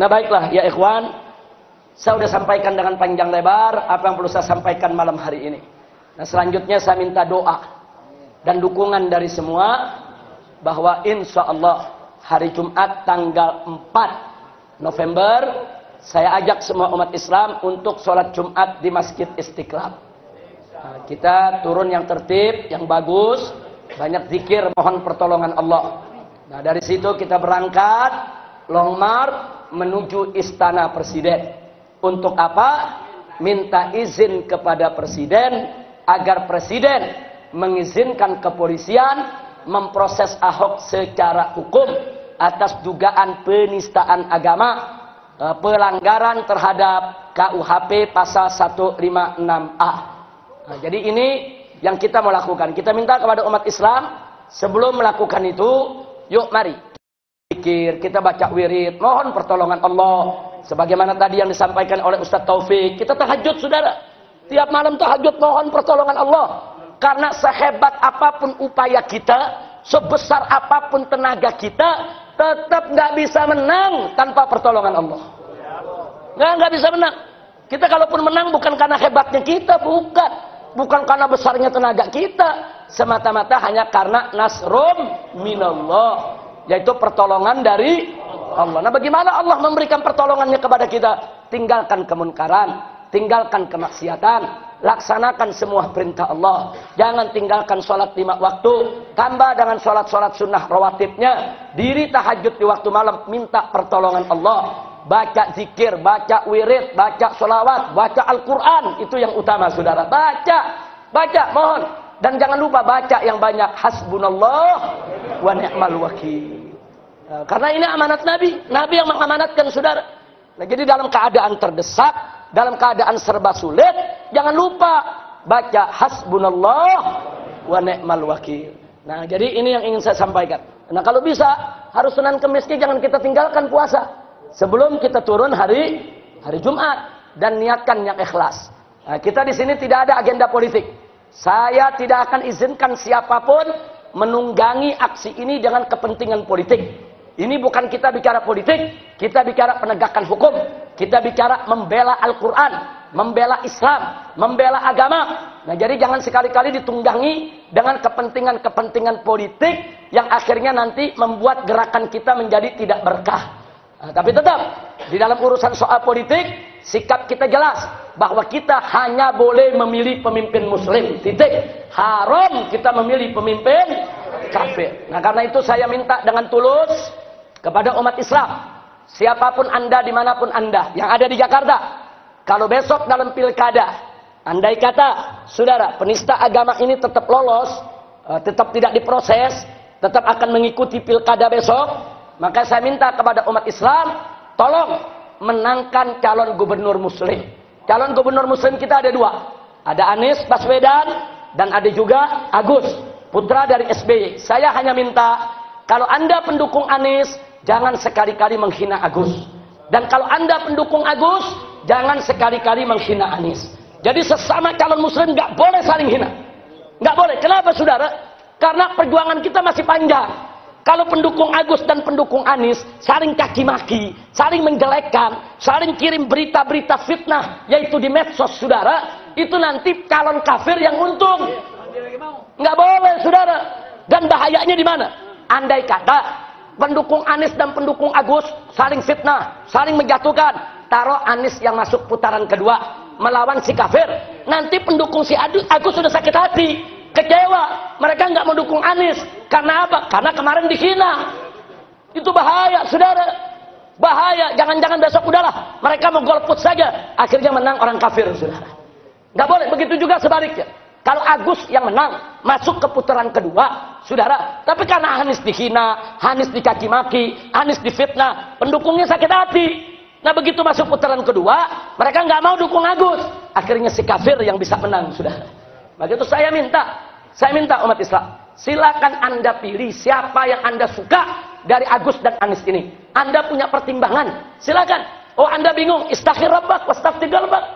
Nah baiklah ya ikhwan, saya sudah sampaikan dengan panjang lebar apa yang perlu saya sampaikan malam hari ini. Nah selanjutnya saya minta doa dan dukungan dari semua bahwa insya Allah hari Jumat tanggal 4 November saya ajak semua umat Islam untuk sholat Jumat di Masjid Istiqlal. Nah, kita turun yang tertib, yang bagus, banyak zikir, mohon pertolongan Allah. Nah dari situ kita berangkat long march menuju Istana Presiden. Untuk apa? Minta izin kepada Presiden agar Presiden mengizinkan kepolisian memproses Ahok secara hukum atas dugaan penistaan agama, pelanggaran terhadap KUHP pasal 156A. Nah, jadi ini yang kita mau lakukan. Kita minta kepada umat Islam sebelum melakukan itu, yuk mari kita baca wirid, mohon pertolongan Allah. Sebagaimana tadi yang disampaikan oleh Ustaz Taufik, kita tahajud saudara. Tiap malam tahajud mohon pertolongan Allah. Karena sehebat apapun upaya kita, sebesar apapun tenaga kita, tetap nggak bisa menang tanpa pertolongan Allah. Nggak bisa menang. Kita kalaupun menang bukan karena hebatnya kita, bukan karena besarnya tenaga kita, semata-mata hanya karena nasrum minallah, yaitu pertolongan dari Allah. Nah bagaimana Allah memberikan pertolongannya kepada kita? Tinggalkan kemunkaran, tinggalkan kemaksiatan, laksanakan semua perintah Allah. Jangan tinggalkan sholat 5 waktu, tambah dengan sholat-sholat sunnah rawatibnya, diri tahajud di waktu malam, minta pertolongan Allah, baca zikir, baca wirid, baca sholawat, baca Al-Quran, itu yang utama saudara. Baca, mohon. Dan jangan lupa baca yang banyak, hasbunallah wa ni'mal wakil. Karena ini amanat Nabi yang mengamanatkan saudara. Nah, jadi dalam keadaan terdesak, dalam keadaan serba sulit, jangan lupa baca hasbunallah wa ni'mal wakil. Nah, jadi ini yang ingin saya sampaikan. Nah, kalau bisa harus Senin Kemis jangan kita tinggalkan puasa sebelum kita turun hari Jumat, dan niatkan yang ikhlas. Nah, kita di sini tidak ada agenda politik. Saya tidak akan izinkan siapapun menunggangi aksi ini dengan kepentingan politik. Ini bukan kita bicara politik, kita bicara penegakan hukum, kita bicara membela Al-Quran, membela Islam, membela agama. Nah jadi jangan sekali-kali ditunggangi dengan kepentingan-kepentingan politik yang akhirnya nanti membuat gerakan kita menjadi tidak berkah. Nah, tapi tetap di dalam urusan soal politik, sikap kita jelas bahwa kita hanya boleh memilih pemimpin muslim, titik. Haram kita memilih pemimpin kafir. Nah karena itu saya minta dengan tulus kepada umat Islam, siapapun anda, dimanapun anda yang ada di Jakarta, kalau besok dalam pilkada, andai kata saudara penista agama ini tetap lolos, tetap tidak diproses, tetap akan mengikuti pilkada besok, maka saya minta kepada umat Islam, tolong menangkan calon gubernur muslim. Calon gubernur muslim kita ada 2, ada Anies Baswedan dan ada juga Agus, putra dari SBY. Saya hanya minta, kalau anda pendukung Anies, jangan sekali-kali menghina Agus. Dan kalau anda pendukung Agus, jangan sekali-kali menghina Anies. Jadi sesama calon muslim nggak boleh saling hina. Nggak boleh. Kenapa saudara? Karena perjuangan kita masih panjang. Kalau pendukung Agus dan pendukung Anies saling caci maki, saling menjelekkan, saling kirim berita-berita fitnah, yaitu di medsos saudara, itu nanti calon kafir yang untung. Nggak boleh saudara. Dan bahayanya di mana? Andai kata pendukung Anies dan pendukung Agus saling fitnah, saling menjatuhkan, taruh Anies yang masuk putaran kedua melawan si kafir, nanti pendukung si Agus sudah sakit hati, kecewa, mereka nggak mau dukung Anies. Karena apa? Karena kemarin dihina. Itu bahaya saudara, bahaya. Jangan-jangan besok udahlah mereka mau golput saja, akhirnya menang orang kafir saudara. Nggak boleh. Begitu juga sebaliknya. Kalau Agus yang menang, masuk ke putaran kedua, saudara. Tapi karena Anies dihina, Anies dicaci maki, Anies difitnah, pendukungnya sakit hati. Nah begitu masuk putaran kedua, mereka nggak mau dukung Agus. Akhirnya si kafir yang bisa menang, saudara. Begitu saya minta umat Islam, silakan anda pilih siapa yang anda suka dari Agus dan Anies ini. Anda punya pertimbangan, silakan. Oh anda bingung, istaghfir rabbak, wastafti qalbak.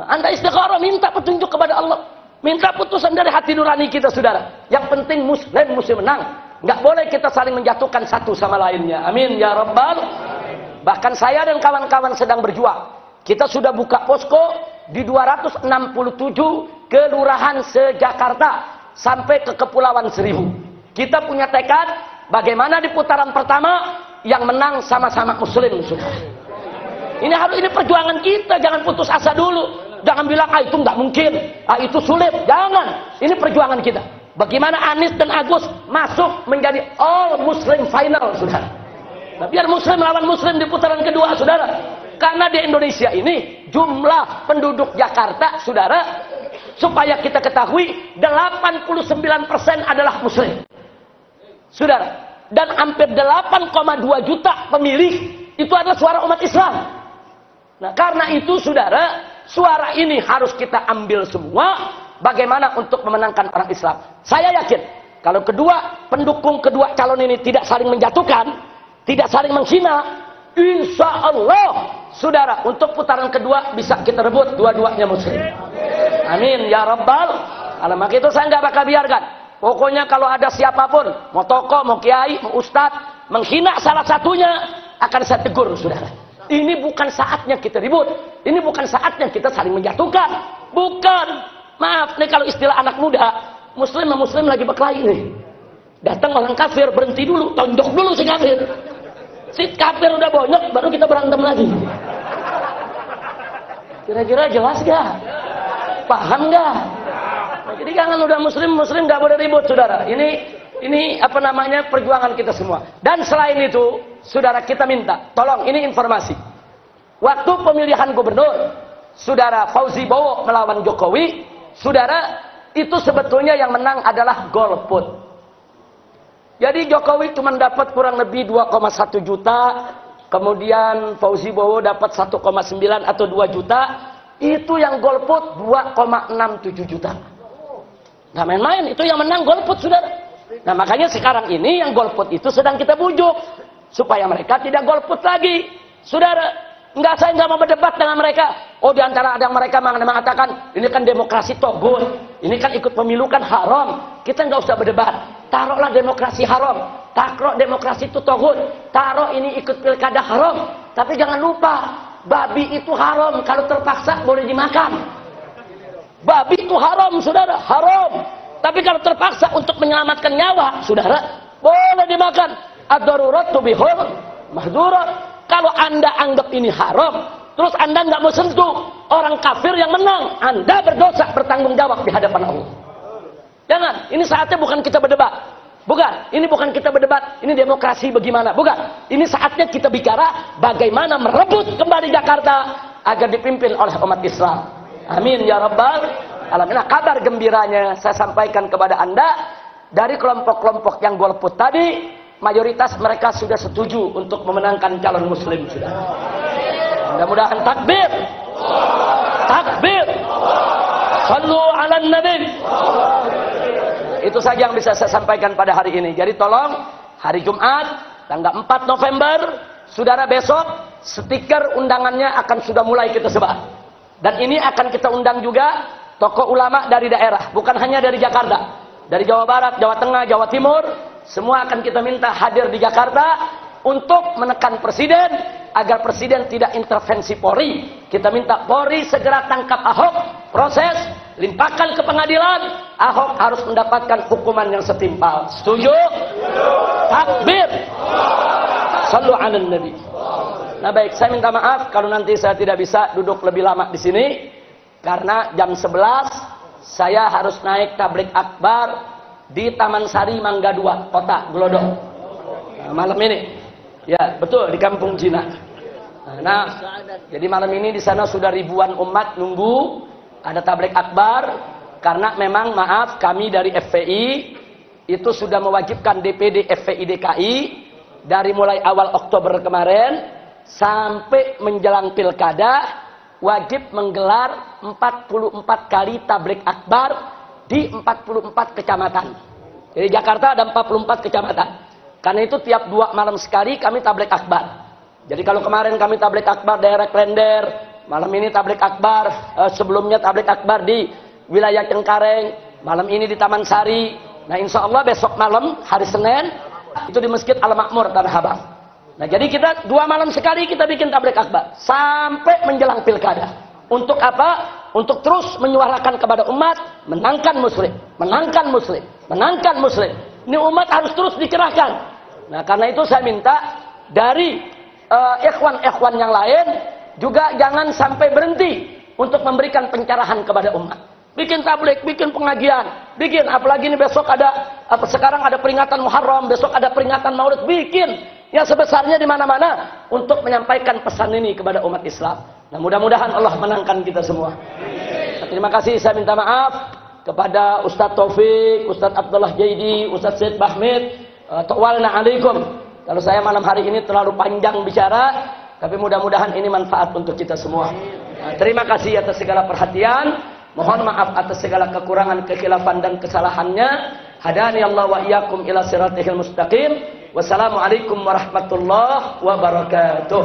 Anda istikharah, minta petunjuk kepada Allah. Minta putusan dari hati nurani kita saudara. Yang penting muslim menang. Nggak boleh kita saling menjatuhkan satu sama lainnya. Amin ya rabbal. Bahkan saya dan kawan-kawan sedang berjuang. Kita sudah buka posko di 267 kelurahan se-Jakarta sampai ke Kepulauan Seribu. Kita punya tekad bagaimana di putaran pertama yang menang sama-sama muslim, saudara. Ini perjuangan kita, jangan putus asa dulu. Jangan bilang itu nggak mungkin, itu sulit. Jangan. Ini perjuangan kita. Bagaimana Anies dan Agus masuk menjadi all Muslim final, saudara. Nah, biar Muslim lawan Muslim di putaran kedua, saudara. Karena di Indonesia ini jumlah penduduk Jakarta, saudara, supaya kita ketahui 89% adalah Muslim, saudara. Dan hampir 8,2 juta pemilih itu adalah suara umat Islam. Nah, karena itu, saudara, suara ini harus kita ambil semua. Bagaimana untuk memenangkan orang Islam? Saya yakin kalau pendukung kedua calon ini tidak saling menjatuhkan, tidak saling menghina, insya Allah, saudara, untuk putaran kedua bisa kita rebut dua-duanya muslim. Amin ya rabbal alamin. Itu saya nggak bakal biarkan. Pokoknya kalau ada siapapun, mau tokoh, mau kiai, mau ustadz, menghina salah satunya, akan saya tegur, saudara. Ini bukan saatnya kita ribut. Ini bukan saatnya kita saling menjatuhkan. Bukan. Maaf nih kalau istilah anak muda, muslim sama muslim lagi berkelahi nih. Datang orang kafir, berhenti dulu, tonjok dulu si kafir. Si kafir udah bonyok, baru kita berantem lagi. Kira-kira jelas gak? Paham gak? Nah, jadi jangan udah muslim gak boleh ribut, saudara. Ini apa namanya, perjuangan kita semua. Dan selain itu, saudara, kita minta, tolong, ini informasi. Waktu pemilihan gubernur, saudara, Fauzi Bowo melawan Jokowi, saudara, itu sebetulnya yang menang adalah golput. Jadi Jokowi cuma dapat kurang lebih 2,1 juta, kemudian Fauzi Bowo dapat 1,9 atau 2 juta, itu yang golput 2,67 juta. Nggak main-main, itu yang menang golput, saudara. Nah, makanya sekarang ini yang golput itu sedang kita bujuk supaya mereka tidak golput lagi, saudara. Saya nggak mau berdebat dengan mereka. Oh, di antara ada yang mereka mengatakan ini kan demokrasi togut, ini kan ikut pemilu kan haram. Kita nggak usah berdebat. Taruhlah demokrasi haram, taruh demokrasi itu togut, taruh ini ikut pilkada haram. Tapi jangan lupa, babi itu haram kalau terpaksa boleh dimakan. Babi itu haram, saudara, haram. Tapi kalau terpaksa untuk menyelamatkan nyawa, saudara, boleh dimakan. Ad-darurat tubihul mahdurat. Kalau Anda anggap ini haram, terus Anda nggak mau sentuh orang kafir yang menang, Anda berdosa, bertanggung jawab di hadapan Allah. Jangan, ini saatnya bukan kita berdebat. Bukan, ini bukan kita berdebat, ini demokrasi bagaimana. Bukan, ini saatnya kita bicara bagaimana merebut kembali Jakarta agar dipimpin oleh umat Islam. Amin ya rabbal alamin. Nah, kabar gembiranya saya sampaikan kepada Anda, dari kelompok-kelompok yang golput tadi, mayoritas mereka sudah setuju untuk memenangkan calon muslim, sudah. Mudah-mudahan takbir. Takbir. Sallu ala nabi. Itu saja yang bisa saya sampaikan pada hari ini. Jadi tolong, hari Jumat tanggal 4 November, saudara, besok stiker undangannya akan sudah mulai kita sebar. Dan ini akan kita undang juga tokoh ulama dari daerah, bukan hanya dari Jakarta. Dari Jawa Barat, Jawa Tengah, Jawa Timur, semua akan kita minta hadir di Jakarta untuk menekan presiden agar presiden tidak intervensi Polri. Kita minta Polri segera tangkap Ahok, proses, limpahkan ke pengadilan. Ahok harus mendapatkan hukuman yang setimpal. Setuju? Takbir. Sallu ala nabi. Nah, baik, saya minta maaf kalau nanti saya tidak bisa duduk lebih lama di sini karena jam 11 saya harus naik tablik akbar di Taman Sari Mangga 2, Kota Glodok. Nah, malam ini, ya betul, di Kampung Cina. Nah, jadi malam ini di sana sudah ribuan umat nunggu ada tablik akbar karena memang maaf kami dari FPI itu sudah mewajibkan DPD FPI DKI dari mulai awal Oktober kemarin sampai menjelang pilkada wajib menggelar 44 kali tablik akbar di 44 kecamatan. Jadi Jakarta ada 44 kecamatan. Karena itu tiap 2 malam sekali kami tablik akbar. Jadi kalau kemarin kami tablik akbar daerah Klender, malam ini tablik akbar, sebelumnya tablik akbar di wilayah Cengkareng, malam ini di Taman Sari. Nah, insya Allah besok malam hari Senin itu di Masjid Al Makmur Tanah Abang. Nah, jadi kita 2 malam sekali kita bikin tabligh akbar sampai menjelang pilkada. Untuk apa? Untuk terus menyuarakan kepada umat, menangkan muslim, menangkan muslim, menangkan muslim. Ini umat harus terus dikerahkan. Nah, karena itu saya minta dari ikhwan-ikhwan yang lain juga jangan sampai berhenti untuk memberikan pencerahan kepada umat. Bikin tabligh, bikin pengajian, bikin, apalagi ini besok ada, sekarang ada peringatan Muharram, besok ada peringatan Maulid, bikin yang sebesarnya di mana-mana untuk menyampaikan pesan ini kepada umat Islam. Nah, mudah-mudahan Allah menangkan kita semua. Nah, terima kasih, saya minta maaf kepada Ustadz Taufik, Ustadz Abdullah Jaidi, Ustadz Syed Bahmid, tawalna alaikum. Kalau saya malam hari ini terlalu panjang bicara, tapi mudah-mudahan ini manfaat untuk kita semua. Nah, terima kasih atas segala perhatian. Mohon maaf atas segala kekurangan, kekhilafan dan kesalahannya. Hadani Allah wa iyyakum ila siratihil mustaqim. Wassalamualaikum warahmatullahi wabarakatuh.